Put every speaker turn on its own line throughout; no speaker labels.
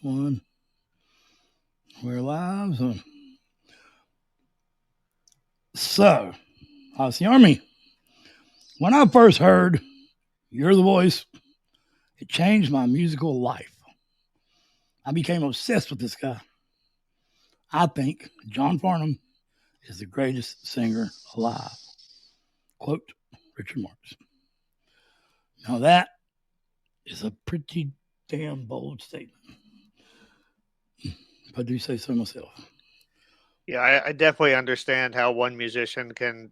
one. We're live. So, how's the Army? When I first heard You're the Voice, it changed my musical life. I became obsessed with this guy. I think John Farnham is the greatest singer alive. Quote, Richard Marx. Now that is a pretty damn bold statement, if I do say so myself.
Yeah, I definitely understand how one musician can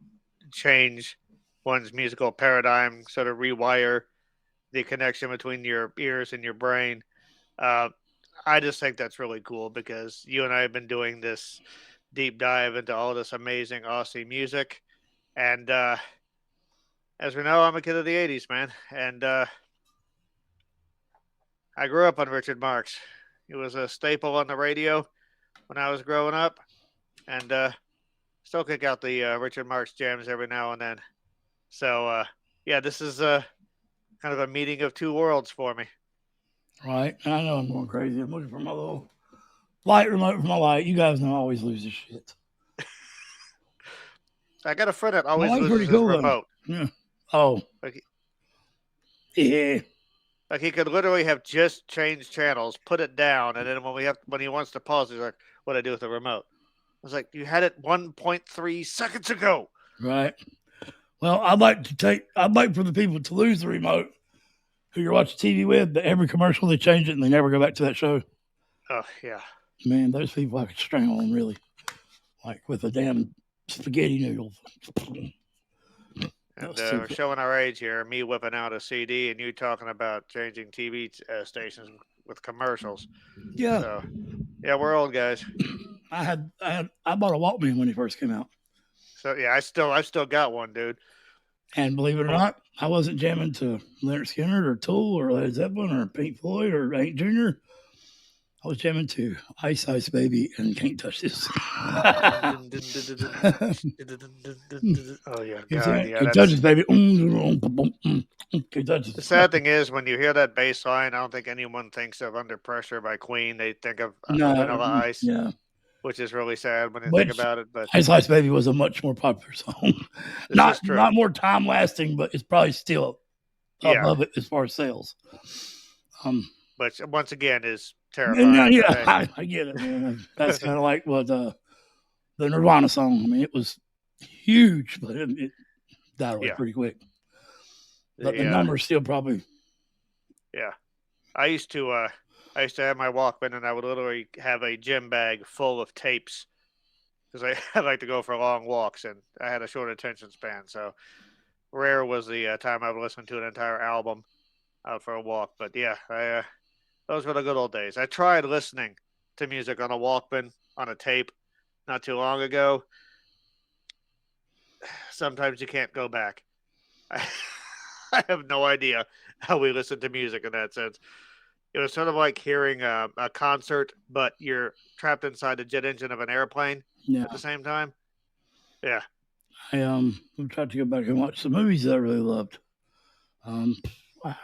change one's musical paradigm, sort of rewire the connection between your ears and your brain. I just think that's really cool because you and I have been doing this deep dive into all this amazing Aussie music. And as we know, I'm a kid of the 80s, man. And I grew up on Richard Marx. He was a staple on the radio when I was growing up. And still kick out the Richard Marx jams every now and then. So, yeah, this is kind of a meeting of two worlds for me.
Right. I know I'm going crazy. I'm looking for my little light remote for my light. You guys know I always lose this shit.
I got a friend that always loses
pretty
his
cool,
remote.
Yeah. Oh. Yeah.
Like he could literally have just changed channels, put it down, and then when he wants to pause, he's like, "What do I do with the remote?" I was like, "You had it 1.3 seconds ago."
Right. Well, I'd like for the people to lose the remote who you're watching TV with, but every commercial they change it and they never go back to that show.
Oh yeah.
Man, those people I could strangle them really, like with a damn spaghetti noodle.
And we're showing our age here. Me whipping out a CD and you talking about changing TV stations with commercials.
Yeah.
So, yeah, we're old guys.
I bought a Walkman when he first came out.
So yeah, I still got one, dude.
And believe it or not, I wasn't jamming to Leonard Skinner or Tool or Led Zeppelin or Pink Floyd or Hank Jr. I was jamming to Ice Ice Baby and Can't Touch This.
Oh yeah, God, yeah.
Can't Touch This, baby. Can't touch this.
The sad thing is, when you hear that bass line, I don't think anyone thinks of Under Pressure by Queen. They think of Vanilla Ice.
Yeah.
Which is really sad when you think about it. But
Ice Ice Baby was a much more popular song. Not more time lasting, but it's probably still above it as far as sales.
But once again, is terrifying.
I get it. Man. That's kind of like what the Nirvana song. I mean, it was huge, but it died away pretty quick. But the numbers still probably.
Yeah, I used to have my Walkman, and I would literally have a gym bag full of tapes because I like to go for long walks, and I had a short attention span. So rare was the time I would listen to an entire album out for a walk. But yeah, those were the good old days. I tried listening to music on a Walkman, on a tape, not too long ago. Sometimes you can't go back. I have no idea how we listen to music in that sense. It was sort of like hearing a concert, but you're trapped inside the jet engine of an airplane at the same time. Yeah.
I'm trying to go back and watch some movies that I really loved. Wow.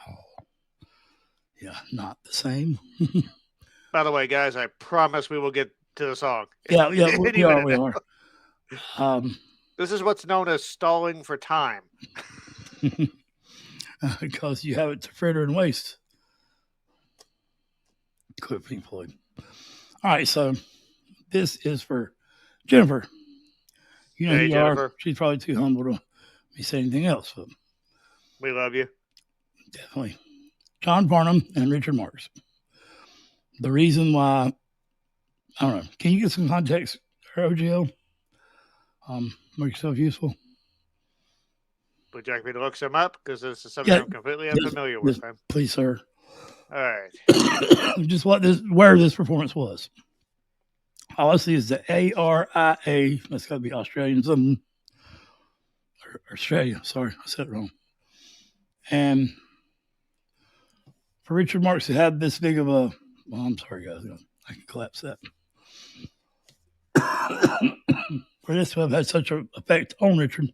Yeah, not the same.
By the way, guys, I promise we will get to the song.
Yeah, we are.
This is what's known as stalling for time.
Because you have it to fritter and waste. Quit Pink Floyd. All right, so this is for Jennifer. You know who you are. She's probably too humble to me say anything else. But
we love you.
Definitely. John Farnham and Richard Marx. The reason why, I don't know. Can you get some context, OGL? Make yourself useful.
Would you like me to look some up? Because this is something I'm completely unfamiliar with.
Please, sir.
All right.
Just where this performance was. All I see is the ARIA. That's got to be Australian something. Australia. Sorry, I said it wrong. And for Richard Marx to have this big of a, well, I'm sorry, guys. I can collapse that. For this to have had such an effect on Richard.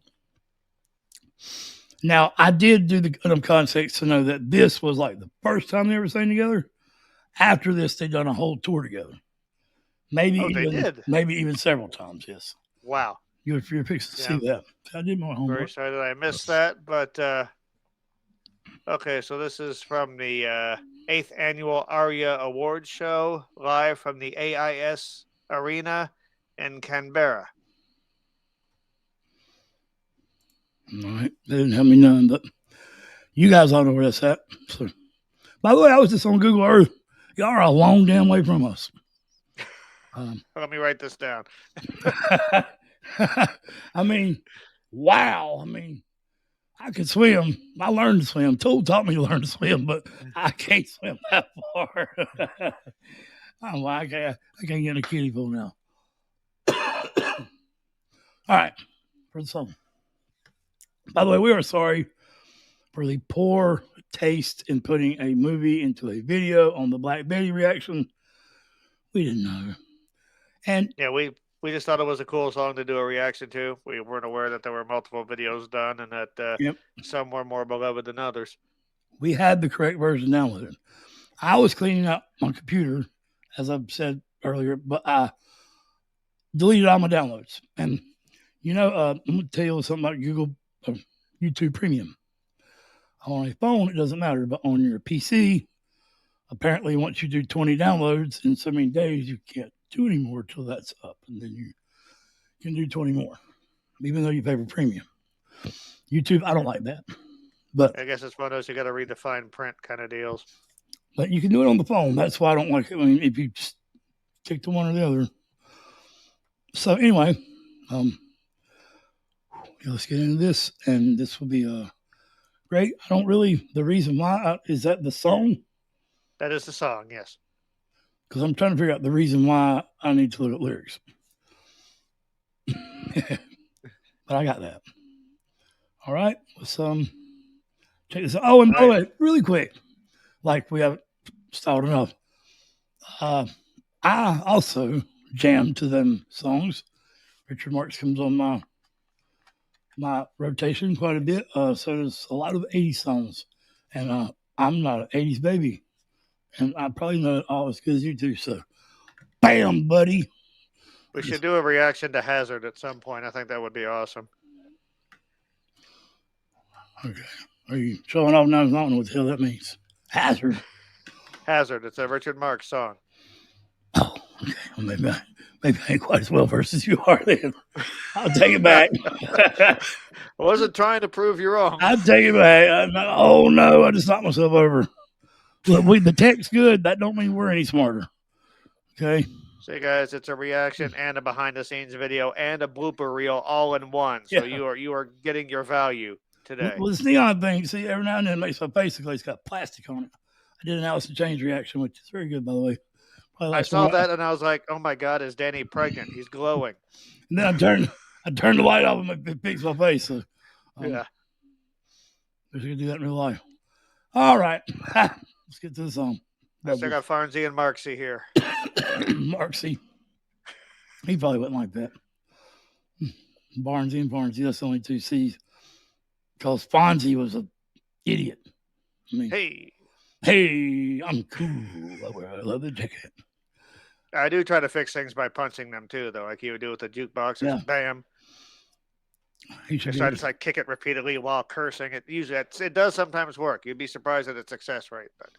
Now, I did do the enough context to know that this was like the first time they ever sang together. after this, they've done a whole tour together. Maybe even several times. Yes.
Wow.
You're fixing to see that. I did my homework.
Very excited. I missed that, but okay. So this is from the 8th annual ARIA Awards show, live from the AIS Arena in Canberra.
All right. They didn't have me none, but you guys all know where that's at. So, by the way, I was just on Google Earth. Y'all are a long damn way from us.
Let me write this down.
I mean, wow. I mean, I could swim. I learned to swim. Tool taught me to learn to swim, but I can't swim that far. I can't get in a kiddie pool now. All right. For the song. By the way, we are sorry for the poor taste in putting a movie into a video on the Black Betty reaction. We didn't know. And
yeah, we just thought it was a cool song to do a reaction to. We weren't aware that there were multiple videos done and that some were more beloved than others.
We had the correct version downloaded. I was cleaning up my computer, as I've said earlier, but I deleted all my downloads. And, I'm going to tell you something about Google YouTube Premium. On a phone, it doesn't matter, but on your PC, apparently once you do 20 downloads in so many days, you can't do anymore till that's up, and then you can do 20 more, even though you pay for premium. YouTube, I don't like that, but
I guess it's one of those you got to read the fine print kind of deals.
But you can do it on the phone. That's why I don't like it. I mean, if you stick to one or the other. So anyway, let's get into this, and this will be great. I don't really. The reason why is that the song.
That is the song, yes.
Because I'm trying to figure out the reason why I need to look at lyrics. But I got that. All right. Let's check this out. Oh, and by the way, really quick, like we haven't stalled enough. I also jam to them songs. Richard Marx comes on my rotation quite a bit. So there's a lot of 80s songs. And I'm not an 80s baby. And I probably know it all as good as you do. So, bam, buddy.
We should do a reaction to Hazard at some point. I think that would be awesome.
Okay. Are you showing off now? I don't know what the hell that means. Hazard.
Hazard. It's a Richard Marx song.
Oh, okay. Well, maybe I ain't quite as well versed as you are then. I'll take it back.
I wasn't trying to prove you wrong.
I'll take it back. Oh, no. I just knocked myself over. Look, the tech's good. That don't mean we're any smarter. Okay.
See, guys, it's a reaction and a behind-the-scenes video and a blooper reel all in one. So you are getting your value today.
Well, this neon thing, see, every now and then it makes my face look like it's got plastic on it. I did an Alice in Chains reaction, which is very good, by the way.
I saw that and I was like, "Oh my God, is Danny pregnant? He's glowing."
And then I turned the light off and it fixed my face. So,
yeah,
we should do that in real life. All right. Let's get to the song.
I still got Farnsey and Marksy here.
Marksy. He probably wouldn't like that. Barnsey and Farnsey, that's the only two C's. Because Fonzie was an idiot. I mean, hey, I'm cool. I love the jacket.
I do try to fix things by punching them too, though, like he would do with the jukebox. Yeah. Bam. I try to kick it repeatedly while cursing. It does sometimes work. You'd be surprised at its success rate, but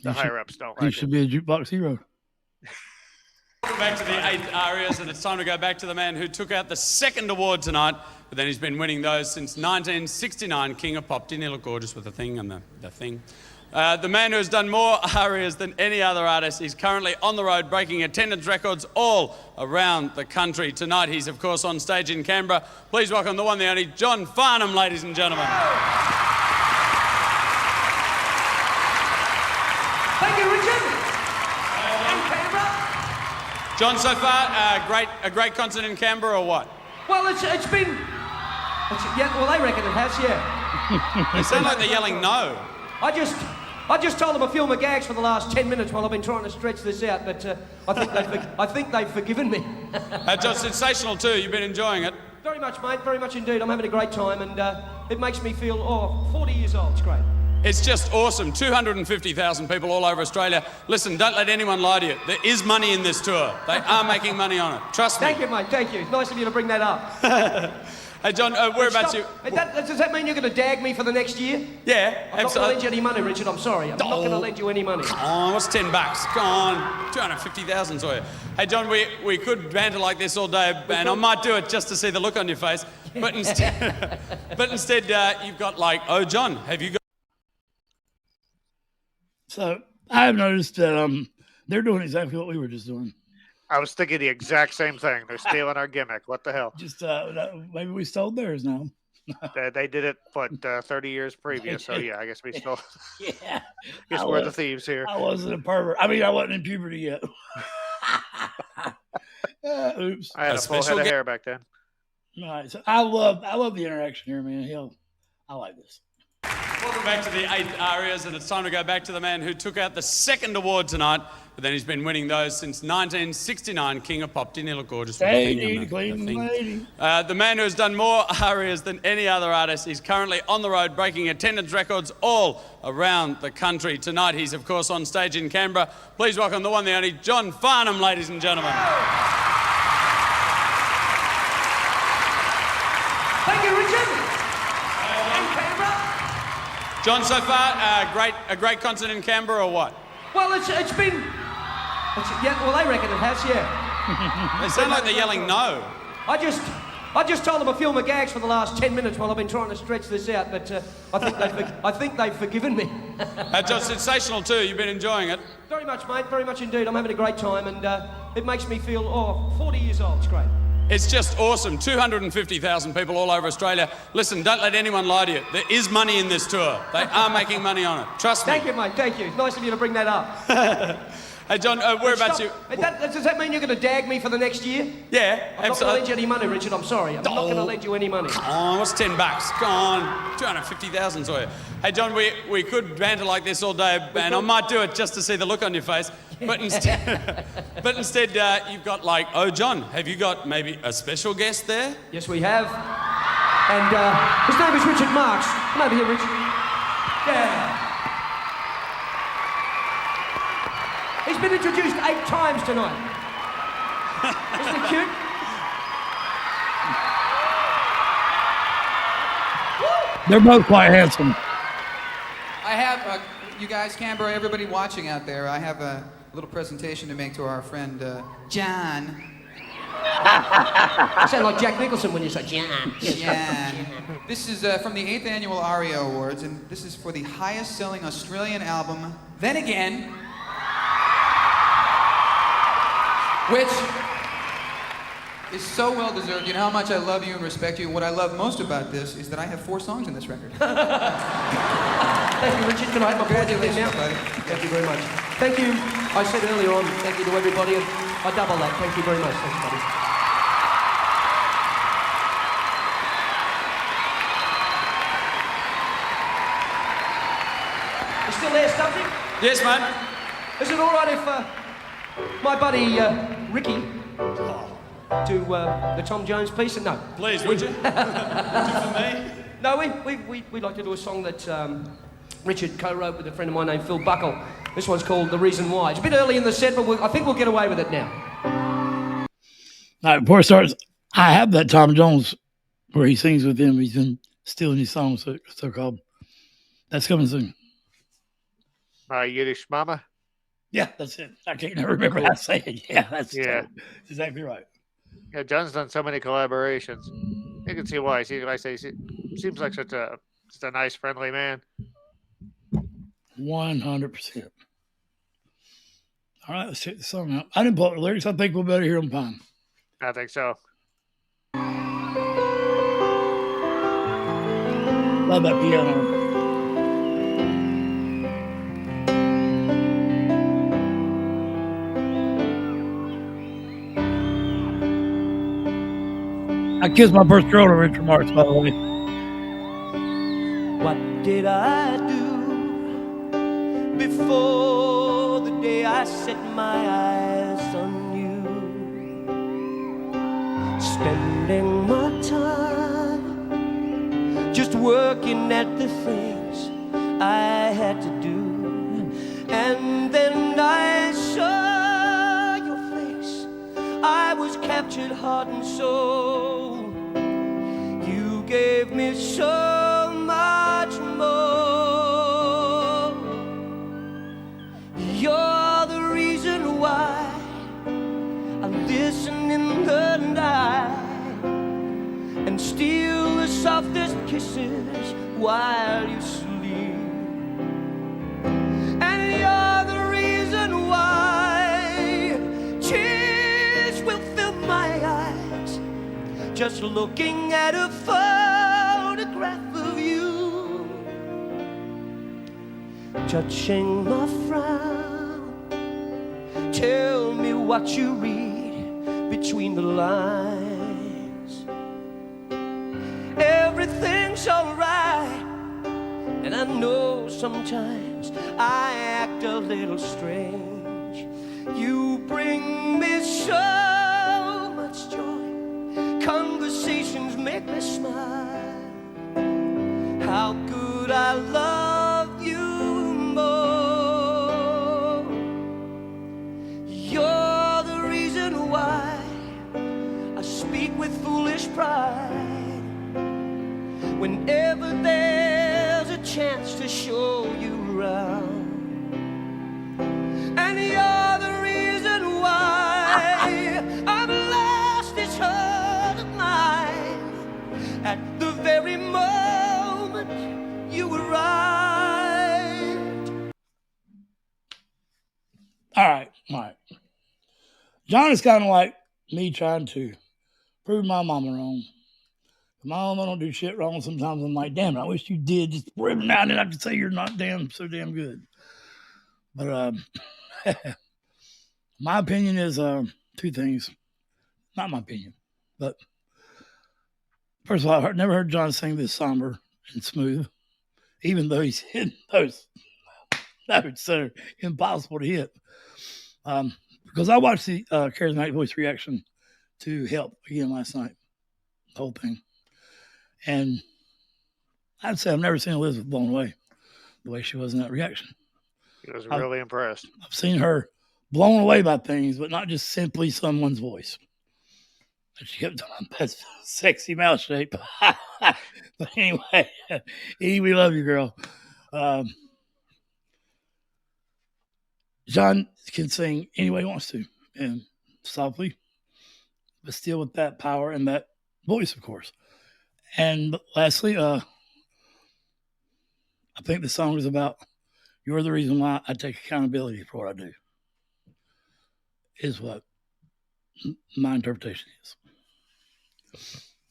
the higher ups don't like it.
You should be a jukebox hero.
Back to the 8th ARIAs, and it's time to go back to the man who took out the 2nd award tonight, but then he's been winning those since 1969. King of Pop. Didn't he look gorgeous with the thing and the thing? The man who has done more ARIAs than any other artist. He's currently on the road breaking attendance records all around the country. Tonight he's, of course, on stage in Canberra. Please welcome the one, the only, John Farnham, ladies and gentlemen.
Thank you, Richard. In Canberra.
John, so far, a great concert in Canberra or what?
Well, it's been... yeah, well, they reckon it has, yeah.
They sound like they're yelling no.
I just told them a few of my gags for the last 10 minutes while I've been trying to stretch this out, but I think they've forgiven me.
John, sensational too. You've been enjoying it.
Very much, mate. Very much indeed. I'm having a great time, and it makes me feel 40 years old. It's great.
It's just awesome. 250,000 people all over Australia. Listen, don't let anyone lie to you. There is money in this tour. They are making money on it. Trust me.
Thank you, mate. Thank you. It's nice of you to bring that up.
Hey, John, whereabouts you?
Does that mean you're going to dag me for the next year?
Yeah,
I'm not going to lend you any money, Richard. I'm sorry. I'm not going to lend you any money.
Oh, what's $10? Go on, 250,000 for you. Hey, John, we could banter like this all day, and I might do it just to see the look on your face. But instead, you've got like, oh, John, have you got?
So I have noticed that they're doing exactly what we were just doing.
I was thinking the exact same thing. They're stealing our gimmick. What the hell?
Just maybe we stole theirs now.
They did it, 30 years previous. So, yeah, I guess we still.
Yeah.
Guess we're the thieves here.
I wasn't a pervert. I mean, I wasn't in puberty yet. Oops.
I had a full head of hair back then.
All right. So I love the interaction here, man. I like this.
Welcome back to the 8 Arias, and it's time to go back to the man who took out the second award tonight, but then he's been winning those since 1969. King of Pop. Didn't he look gorgeous?
Lady, lady.
The man who has done more arias than any other artist. He's currently on the road breaking attendance records all around the country. Tonight he's, of course, on stage in Canberra. Please welcome the one, the only, John Farnham, ladies and gentlemen.
Thank you, Richard. In Canberra.
John, so far, a great concert in Canberra or what?
Well, it's been... yeah, well, they reckon it has, yeah.
They sound like they're yelling no.
I just told them a few of my gags for the last 10 minutes while I've been trying to stretch this out, but I think they've forgiven me.
John, sensational too. You've been enjoying it.
Very much, mate. Very much indeed. I'm having a great time, and it makes me feel, 40 years old. It's great.
It's just awesome. 250,000 people all over Australia. Listen, don't let anyone lie to you. There is money in this tour. They are making money on it. Trust me.
Thank you, mate. Thank you. It's nice of you to bring that up.
Hey, John, whereabouts you?
Does that mean you're going to dag me for the next year?
Yeah,
I'm not going to lend you any money, Richard. I'm sorry. I'm not going to lend you any money.
Oh, what's $10? Go on, 250,000 for you. Hey, John, we could banter like this all day, and I might do it just to see the look on your face. But instead, you've got like, oh, John, have you got maybe a special guest there?
Yes, we have. And his name is Richard Marx. Come over here, Richard. Yeah. He's been introduced 8 times tonight. Isn't it cute?
They're both quite handsome.
I have, you guys, Canberra, everybody watching out there, I have a little presentation to make to our friend, John.
You sound like Jack Nicholson when you say John.
John. This is from the 8th Annual ARIA Awards, and this is for the highest-selling Australian album, Then Again, which is so well-deserved. You know how much I love you and respect you, and what I love most about this is that I have 4 songs in this record.
Thank you, Richard. Can I have my
Congratulations,
now?
buddy.
Thank you very much. Thank you. I said earlier on, thank you to everybody, and I double that. Thank you very much. Thanks, buddy. You still there, Stumpy?
Yes, mate.
Is it all right if my buddy Ricky do the Tom Jones piece? No.
Please, would you? Would you for me?
No, we'd like to do a song that Richard co-wrote with a friend of mine named Phil Buckle. This one's called The Reason Why. It's a bit early in the set, but I think we'll get away with it now.
All right, before it starts, I have that Tom Jones where he sings with him. He's been stealing his songs, so called. That's coming soon.
Yiddish Mama.
Yeah, that's it. I can't remember how to say it. Yeah, that's exactly right.
Yeah, John's done so many collaborations. You can see why. Seems like such a nice, friendly man.
100%. All right, let's check the song out. I didn't pull up the lyrics. I think we'll better hear them fine.
I think so.
Love that piano. I kissed my first girl to Richard Marx, by the way.
What did I do before the day I set my eyes on you? Spending my time just working at the things I had to do. And then I saw your face. I was captured heart and soul. You gave me so much more. You're the reason why I listen in the night and steal the softest kisses while you sleep. And you're the reason why tears will fill my eyes just looking at a photograph of you, touching my frown. Tell me what you read between the lines. Everything's alright, and I know sometimes I act a little strange. You bring me so much joy. Conversations make me smile. How could I love you more? You're the reason why I speak with foolish pride. Whenever there's a chance to show you around. And you're the reason why I've lost this heart of mine at the very moment you arrived.
All right. John is kind of like me trying to prove my mama wrong. My mama don't do shit wrong. Sometimes I'm like, damn, I wish you did. Just every now and then I could say you're not so damn good. But my opinion is two things. Not my opinion, but first of all, I've never heard John sing this somber and smooth, even though he's hitting those notes that are impossible to hit. Because I watched the Charismatic Voice reaction to Help again last night, the whole thing. And I'd say I've never seen Elizabeth blown away the way she was in that reaction.
He was really impressed.
I've seen her blown away by things, but not just simply someone's voice. And she kept on that sexy mouth shape. But anyway, E, we love you, girl. John can sing any way he wants to, and softly, but still with that power and that voice, of course. And lastly, I think the song is about you're the reason why I take accountability for what I do, is what my interpretation is.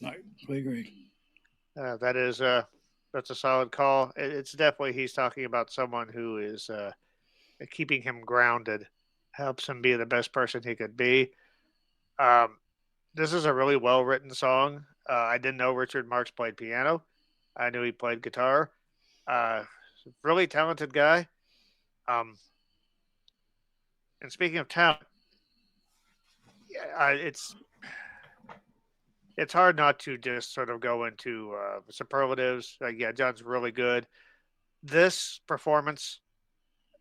All right, we agree.
That's a solid call. It's definitely, he's talking about someone who is keeping him grounded, helps him be the best person he could be. This is a really well-written song. I didn't know Richard Marx played piano. I knew he played guitar. Really talented guy. And speaking of talent, it's hard not to just sort of go into superlatives. Yeah, John's really good. This performance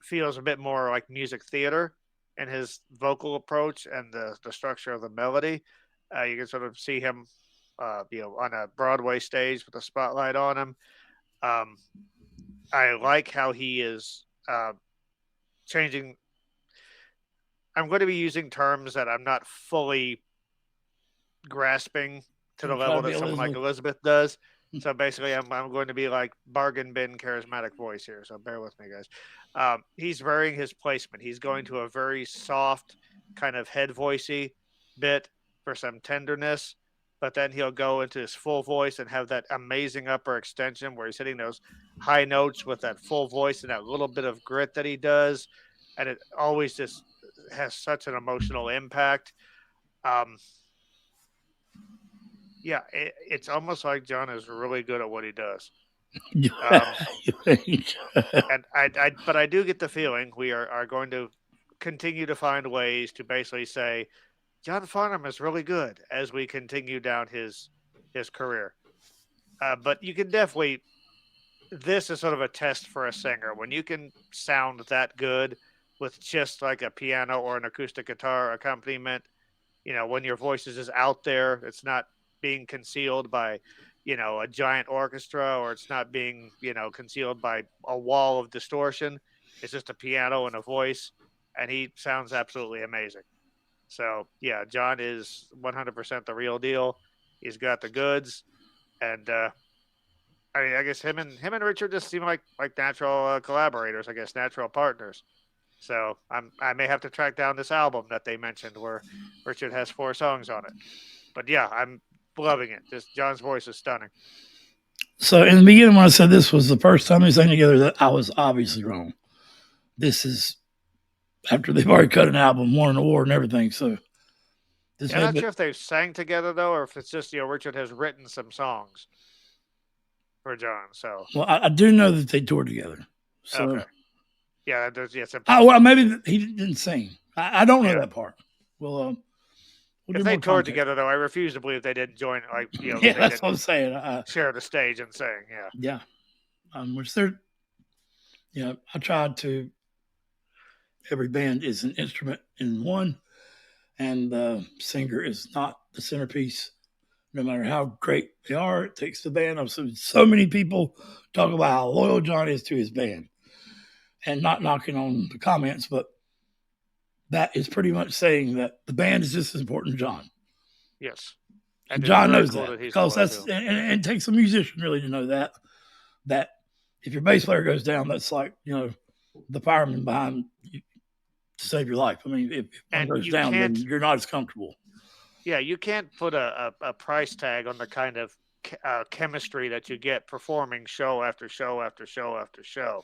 feels a bit more like music theater in his vocal approach and the structure of the melody. You can sort of see him, on a Broadway stage with a spotlight on him. I like how he is changing. I'm going to be using terms that I'm not fully grasping to the level that someone like Elizabeth does. So basically, I'm going to be like bargain bin charismatic voice here. So bear with me, guys. He's varying his placement. He's going to a very soft kind of head voicey bit for some tenderness, but then he'll go into his full voice and have that amazing upper extension where he's hitting those high notes with that full voice and that little bit of grit that he does. And it always just has such an emotional impact. It's almost like John is really good at what he does. But I do get the feeling we are going to continue to find ways to basically say John Farnham is really good as we continue down his career. But you can definitely this is sort of a test for a singer. When you can sound that good with just like a piano or an acoustic guitar accompaniment, when your voice is just out there, it's not being concealed by, a giant orchestra, or it's not being, concealed by a wall of distortion. It's just a piano and a voice, and he sounds absolutely amazing. So, yeah, John is 100% the real deal. He's got the goods, and I guess him and Richard just seem like natural collaborators. I guess natural partners. So I may have to track down this album that they mentioned where Richard has 4 songs on it. But yeah, I'm loving it. Just John's voice is stunning.
So in the beginning, when I said this was the first time they sang together, that I was obviously wrong. This is after they've already cut an album, won an award, and everything. So
I'm not sure if they've sang together though, or if it's just Richard has written some songs for John. So
I do know that they toured together. So.
Okay. Yeah, some.
Well, maybe he didn't sing. I don't know that part. Well,
if they toured together, though, I refuse to believe they didn't join.
Yeah, that's what I'm saying.
Share the stage and sing. Yeah.
Yeah. Which they're. I tried to. Every band is an instrument in one, and the singer is not the centerpiece. No matter how great they are, it takes the band. I've seen so many people talk about how loyal John is to his band. And not knocking on the comments, but that is pretty much saying that the band is just as important to John.
Yes.
And John knows that because that's, and it takes a musician really to know that if your bass player goes down, that's like, the fireman behind you to save your life. I mean, if one goes down, then you're not as comfortable.
Yeah, you can't put a price tag on the kind of chemistry that you get performing show after show after show after show.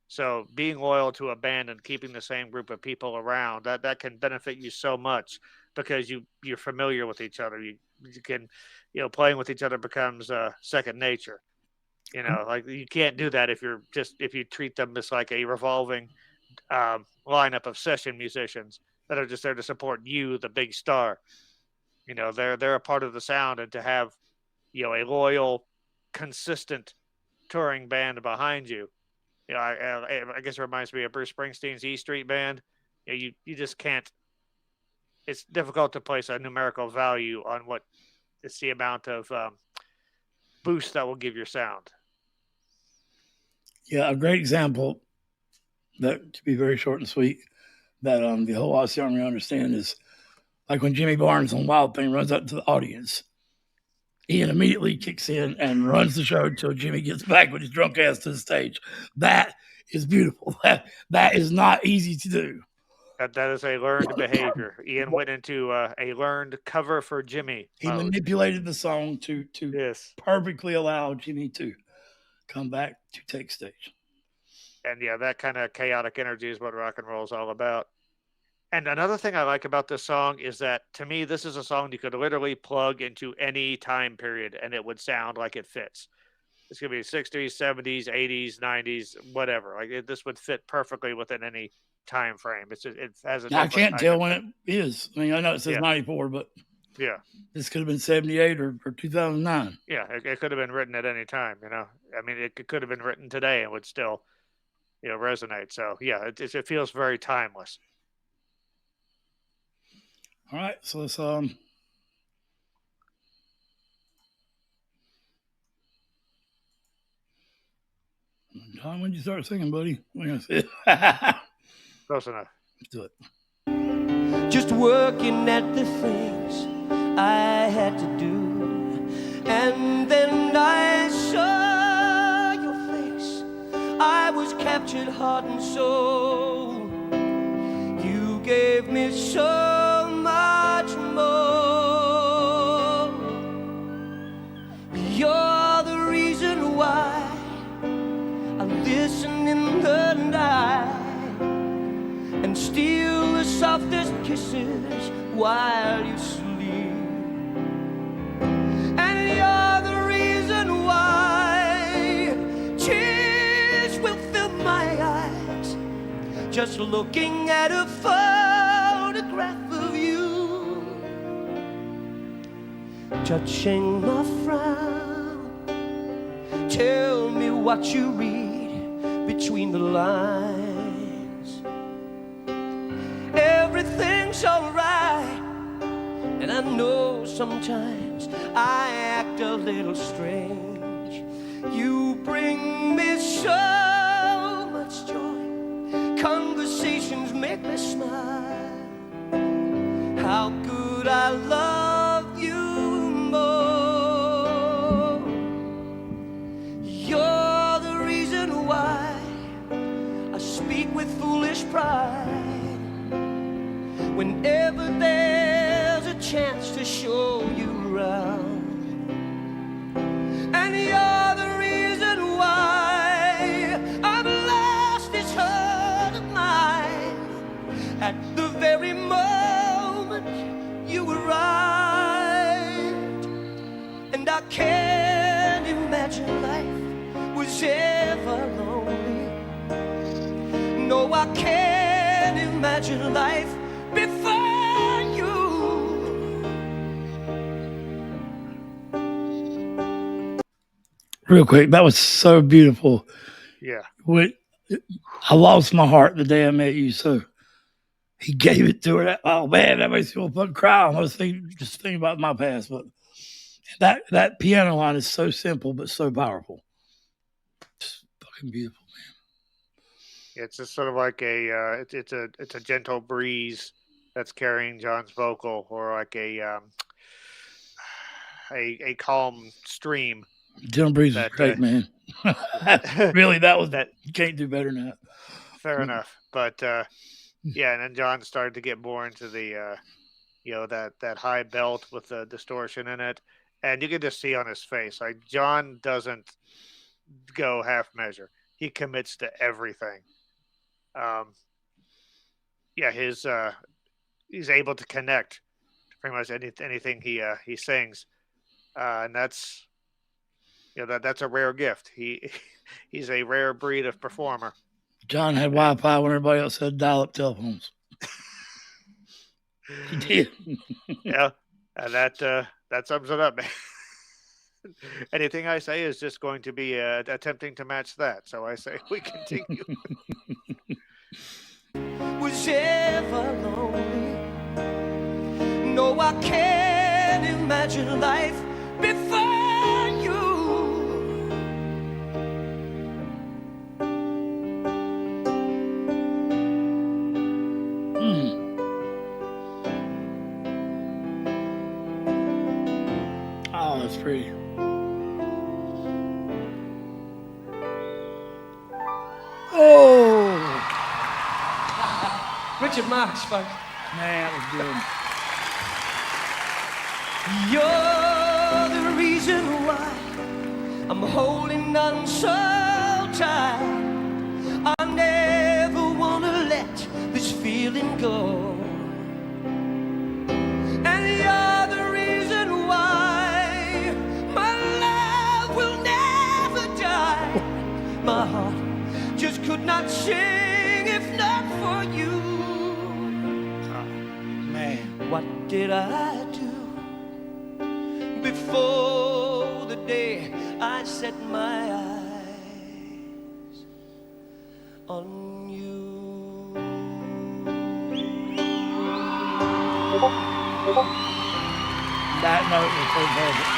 So being loyal to a band and keeping the same group of people around, that can benefit you so much because you're familiar with each other. You can, playing with each other becomes second nature. Like you can't do that if you treat them as like a revolving lineup of session musicians that are just there to support you, the big star. They're a part of the sound, and to have, a loyal, consistent touring band behind you. I guess it reminds me of Bruce Springsteen's E Street Band. You just can't. It's difficult to place a numerical value on what it's the amount of boost that will give your sound.
Yeah, a great example that, to be very short and sweet, that the whole Aussie Army understand is like when Jimmy Barnes on Wild Thing runs out to the audience. Ian immediately kicks in and runs the show until Jimmy gets back with his drunk ass to the stage. That is beautiful. That is not easy to do.
That is a learned behavior. Ian went into a learned cover for Jimmy.
He manipulated the song to perfectly allow Jimmy to come back to take stage.
And that kind of chaotic energy is what rock and roll is all about. And another thing I like about this song is that, to me, this is a song you could literally plug into any time period and it would sound like it fits. It's going to be 60s, 70s, 80s, 90s, whatever. Like this would fit perfectly within any time frame. It has a.
I can't tell when it is. I mean, I know it says 94, but this could have been 78 or 2009.
Yeah, it could have been written at any time. I mean, it could have been written today and would still, resonate. So it feels very timeless.
All right, so let's
John,
when did you start singing, buddy?
Close enough.
Let's do it.
Just working at the things I had to do, and then I saw your face. I was captured heart and soul. You gave me so much more. You're the reason why I listen in the night and steal the softest kisses while you sleep. And you're the reason why tears will fill my eyes just looking at a photograph of you, touching my frown. Tell me what you read between the lines. Everything's alright, and I know sometimes I act a little strange. You bring me so much joy, conversations make me smile. How could I love you more? You're the reason why I speak with foolish pride. Whenever there's a chance to show you around. And you're the reason why I've lost this hurt of mine. At the very moment you arrived, and I can't imagine life was ever lonely. No, I can't imagine life before you.
Real quick, that was so beautiful.
Yeah.
I lost my heart the day I met you, so he gave it to her. Oh man, that makes me want to cry. I was just thinking about my past, but that piano line is so simple but so powerful. It's fucking beautiful, man.
It's just sort of like it's a gentle breeze that's carrying John's vocal, or like a calm stream.
Gentle breeze is great, man. Really, that you can't do better than that.
Fair enough, but yeah, and then John started to get more into the that high belt with the distortion in it, and you can just see on his face, like John doesn't go half measure. He commits to everything. He's able to connect to pretty much anything he sings, and that's that's a rare gift. He's a rare breed of performer.
John had Wi-Fi when everybody else had dial-up telephones. He did.
Yeah, and that sums it up, man. Anything I say is just going to be attempting to match that. So I say we continue.
Was ever lonely. No, I can't imagine life before you.
Oh, that's pretty. Oh,
Richard Marx, folks.
man, that was good.
You're the reason why I'm holding on so tight. I never want to let this feeling go. And you're the reason why my love will never die. My heart just could not sing if not for you.
Man,
what did I do before the day I set my eyes on you?
that note was so perfect.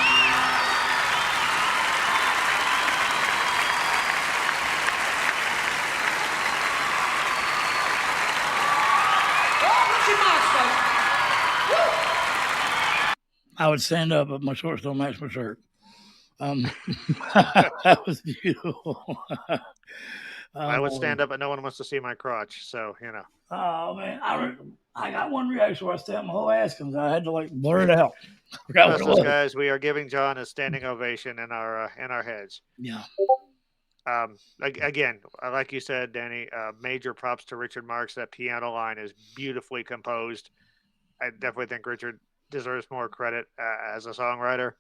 I would stand up, but my shorts don't match my shirt. That was beautiful.
I would stand up, but no one wants to see my crotch. So
Oh man, I got one reaction where I stamped my whole ass comes out. I had to like blur it out. I forgot what it was.
Guys, we are giving John a standing ovation in our heads.
Yeah.
Again, like you said, Danny, major props to Richard Marx. That piano line is beautifully composed. I definitely think Richard deserves more credit as a songwriter.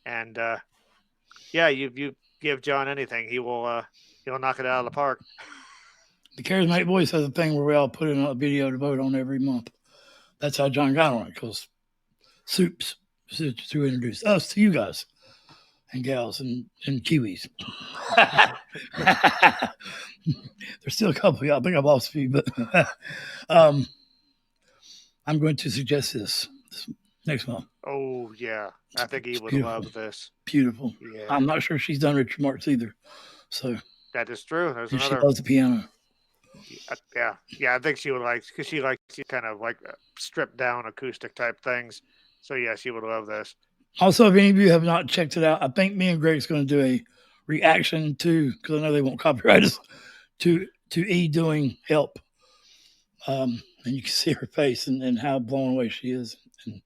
And you give John anything, he'll knock it out of the park.
The Charismatic Voice has a thing where we all put in a video to vote on every month. That's how John got on it, because Soups to introduce us to you guys. and gals and Kiwis. There's still a couple of y'all. I think I've lost a few, but I'm going to suggest this next month.
Oh, yeah. I think he would
Beautiful.
love this.
Beautiful.
Yeah.
I'm not sure she's done Richard Marx either. So
That is true. There's
she
another.
loves the piano.
Yeah. I think she would like, because she likes kind of like stripped down acoustic type things. So, yeah, she would love this.
Also, if any of you have not checked it out, I think me and Greg's going to do a reaction to, because I know they won't copyright us, to E doing Help. And you can see her face and how blown away she is. And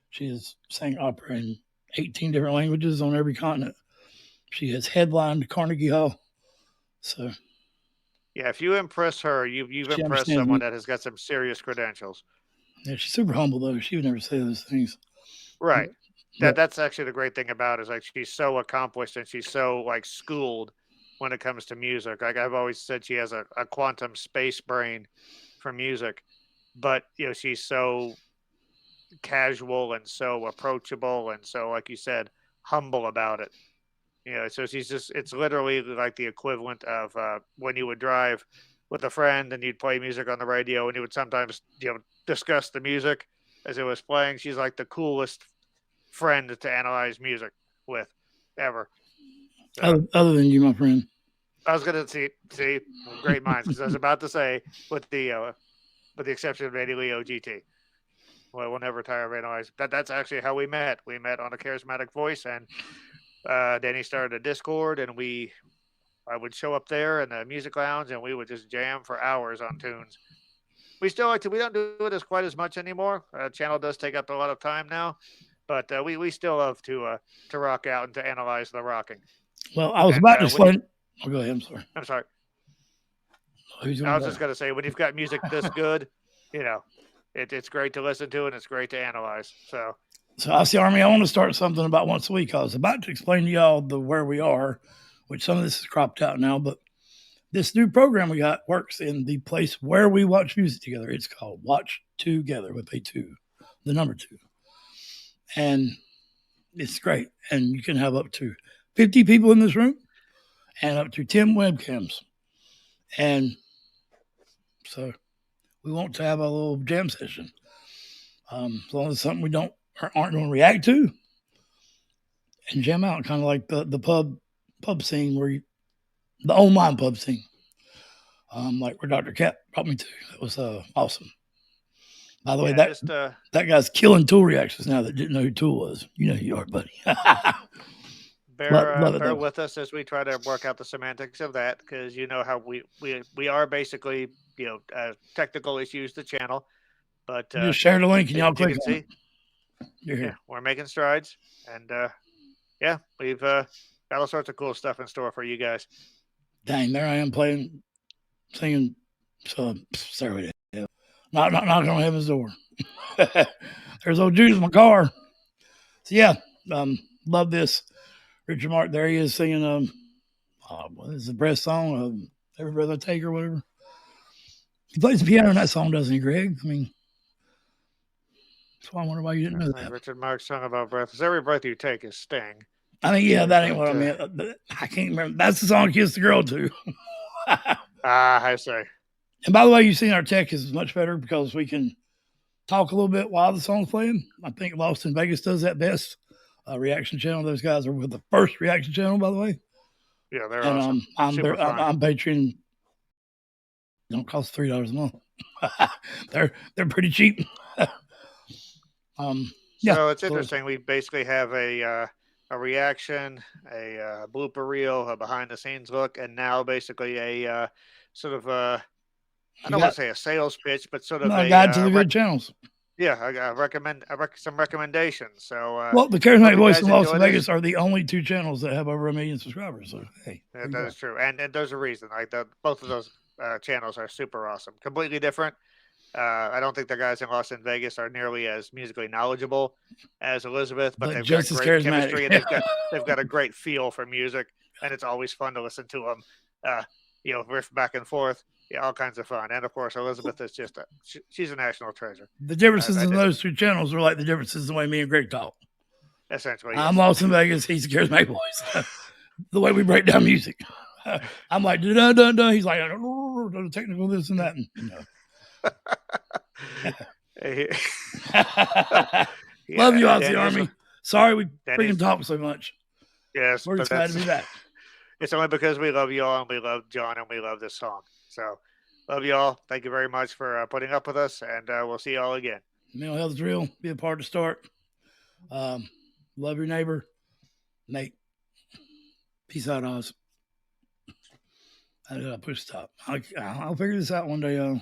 she has sang opera in 18 different languages on every continent. She has headlined Carnegie Hall. So,
yeah, if you impress her, you've impressed someone that has got some serious credentials.
Yeah, she's super humble, though. She would never say those things.
Right. That's actually the great thing about it, is like she's so accomplished and she's so like schooled when it comes to music. Like I've always said, she has a quantum space brain for music, but she's so casual and so approachable and so, like you said, humble about it. So it's literally like the equivalent of when you would drive with a friend and you'd play music on the radio and you would sometimes discuss the music as it was playing. She's like the coolest friend to analyze music with ever. So,
other than you, my friend.
I was gonna see great minds, because I was about to say with the exception of Eddie Leo GT. Well, we'll never tire of analyzing. That's actually how we met. We met on a Charismatic Voice, and then he started a Discord, and I would show up there in the music lounge, and we would just jam for hours on tunes. We still like to. We don't do it quite as much anymore. Channel does take up a lot of time now, but we still love to rock out and to analyze the rocking.
Well, I was about to explain. Oh, go ahead. I'm sorry.
I'm sorry. I was just going to say, when you've got music this good, it's great to listen to and it's great to analyze. So
I see, Army, I want to start something about once a week. I was about to explain to y'all where we are, which some of this is cropped out now, but this new program we got works in the place where we watch music together. It's called Watch Together with a 2, the number 2. And it's great. And you can have up to 50 people in this room and up to 10 webcams. And so we want to have a little jam session. As long as it's something we aren't going to react to, and jam out, kind of like the pub scene the online pub scene. Like where Dr. Cat brought me to. That was awesome. By the way, that guy's killing Tool reactions now that didn't know who Tool was. You know who you are, buddy.
Bear with us as we try to work out the semantics of that, because you know how we are basically technical issues to channel, but
just share the link and y'all click on it.
You're here. We're making strides, and we've got all sorts of cool stuff in store for you guys.
Dang, there I am singing. So sorry, knocking on heaven's door. There's old Jude in my car. So yeah, love this. Richard Marx, there he is singing what is the breath song? Every Breath I Take or whatever. He plays the piano in that song, doesn't he, Greg? I mean, that's why I wonder why you didn't know that.
Richard Marx song about breath. Because every breath you take is Sting.
I mean, yeah, that ain't what I meant. I can't remember. That's the song Kiss the Girl to.
I say.
And by the way, you've seen our tech is much better because we can talk a little bit while the song's playing. I think Lost in Vegas does that best. Reaction channel. Those guys are with the first reaction channel, by the way.
Yeah, they're awesome.
I'm Patreon. Don't cost $3 a month. they're pretty cheap.
So it's interesting. We basically have a reaction, a blooper reel, a behind the scenes look, and now basically a sort of I don't want to say a sales pitch, but sort of a
guide to the good channels.
Yeah, I recommend some recommendations. So,
the Charismatic Voice and Las Vegas are the only 2 channels that have over 1 million subscribers. So, hey,
that is true, and there's a reason. Like both of those channels are super awesome, completely different. I don't think the guys in Las Vegas are nearly as musically knowledgeable as Elizabeth, but they've got great chemistry and they've got a great feel for music, and it's always fun to listen to them. Riff back and forth. Yeah, all kinds of fun. And, of course, Elizabeth is just she's a national treasure.
The differences in those 2 channels are like the differences in the way me and Greg talk.
Essentially,
I'm
yes.
lost in Vegas. He's the charismatic voice. The way we break down music. I'm like, dun dun dun. He's like, technical this and that. And, Love you, Aussie Army. Sorry we freaking talk so much.
Yes,
we're just glad to be back.
It's only because we love y'all and we love John and we love this song. So, love y'all. Thank you very much for putting up with us, and we'll see y'all again.
Mental health is real. Be a part to start. Love your neighbor. Mate. Peace out, Oz. I push stop. I'll figure this out one day, y'all.